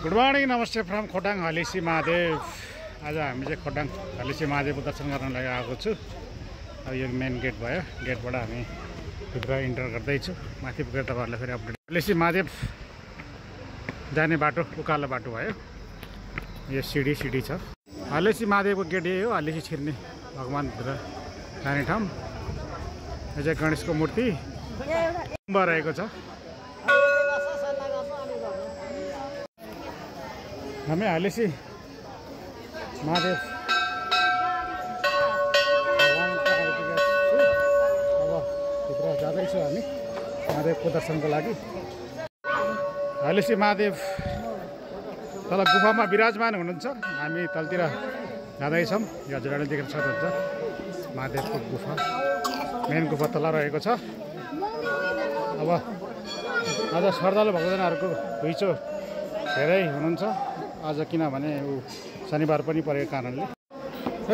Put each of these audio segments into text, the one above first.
Good morning नमस्ते from Khotang Halesi Mahadev. आज हामी चाहिँ खोटाङ हलेसी महादेवको दर्शन गर्न लागि आएको छु। अब यो मेन गेट भयो, गेटबाट हामी भित्र इन्टर गर्दैछु। माथि पुगेर तपाईँहरूलाई फेरि अपडेट। हलेसी महादेव जाने बाटो उकालो बाटो भयो। यो सिडी छ। हलेसी महादेवको गेट यही हो, हलेसी छिर्ने भगवानभित्र जाने ठाउँ। यो चाहिँ गणेशको मूर्ति रहेको छ। हामी हलेसी महादेव भगवानको आइपुगेका छु। अब भित्र जाँदैछु हामी महादेवको दर्शनको लागि। हलेसी महादेव तल गुफामा विराजमान हुनुहुन्छ। हामी तलतिर जाँदैछौँ। यो हजुरहरूले देखेर सक्नुहुन्छ महादेवको गुफा, मेन गुफा तल रहेको छ। अब आज श्रद्धालु भक्तजनहरूको घुइँचो धेरै हुनुहुन्छ आज, किनभने शनिबार पनि परेको कारणले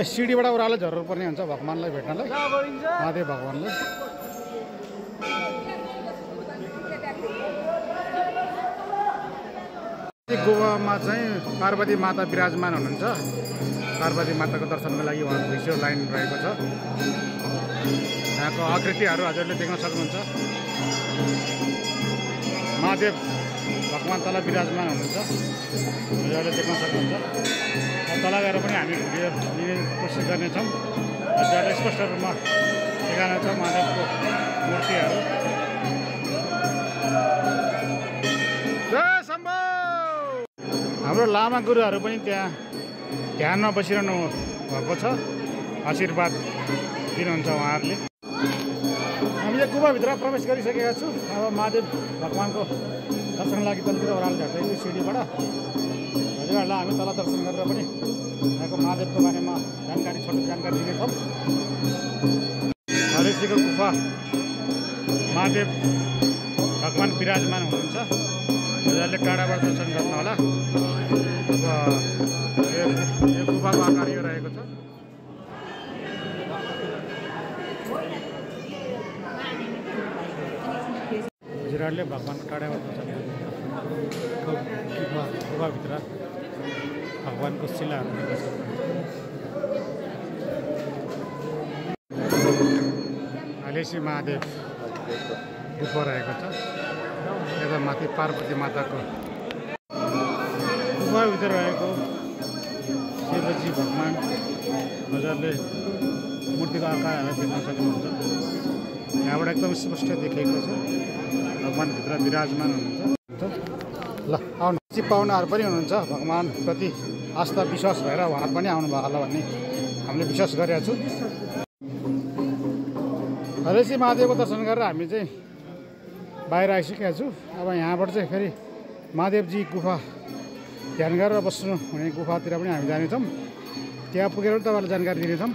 सिडीबाट ओह्रालो झर्नु पर्ने हुन्छ भगवानलाई भेट्नलाई, महादेव भगवानलाई। गोवामा चाहिँ पार्वती माता विराजमान हुनुहुन्छ। पार्वती माताको दर्शनको लागि उहाँको घुइँचो लाइन रहेको छ। यहाँको आकृतिहरू हजुरले देख्न सक्नुहुन्छ। महादेव भगवान तल विराजमान हुनुहुन्छ, हजुरहरूले देख्न सक्नुहुन्छ। तल गएर पनि हामी भिडियो लिने कोसिस गर्नेछौँ। हजुरहरूले स्पष्ट रूपमा देखाउनेछ महादेवको मूर्तिहरू। जय शम्भो। हाम्रो लामा गुरुहरू पनि त्यहाँ ध्यानमा बसिरहनु भएको छ, आशीर्वाद दिनुहुन्छ उहाँहरूले। हामी यो गुफाभित्र प्रवेश गरिसकेका छौँ। अब महादेव भगवानको दर्शनको लागि तलतिर ओह्रालो झर्दैछु सिडीबाट। हजुरहरूलाई हामी तल दर्शन गरेर पनि यहाँको महादेवको बारेमा छोटो जानकारी दिनेछौँ। हलेसीको गुफा महादेव भगवान विराजमान हुनुहुन्छ। हजुरहरूले टाढाबाट दर्शन गर्नु होला। अब यो गुफाको आकार यो रहेको छ। हजुरहरूले भगवानको टाढाबाट दर्शन गुफाभित्र भगवानको शिलाहरू देख्न सक्नुहुन्छ। हलेसी महादेव गुफा रहेको छ। यता माथि पार्वती माताको गुफाभित्र रहेको शिवजी भगवान हजुरले मूर्तिको आकारहरू देख्न सक्नुहुन्छ। यहाँबाट एकदम स्पष्ट देखिएको छ भगवानभित्र विराजमान हुनुहुन्छ। ल आउनु पाहुनाहरू पनि हुनुहुन्छ। भगवानप्रति आस्था विश्वास भएर उहाँहरू पनि आउनुभयो होला भन्ने हामीले विश्वास गरेका छौँ। हलेसी महादेवको दर्शन गरेर हामी चाहिँ बाहिर आइसकेका छौँ। अब यहाँबाट चाहिँ फेरि महादेवजी गुफा ध्यान गरेर बस्नु हुने गुफातिर पनि हामी जानेछौँ। त्यहाँ पुगेर पनि तपाईँहरूलाई जानकारी दिनेछौँ।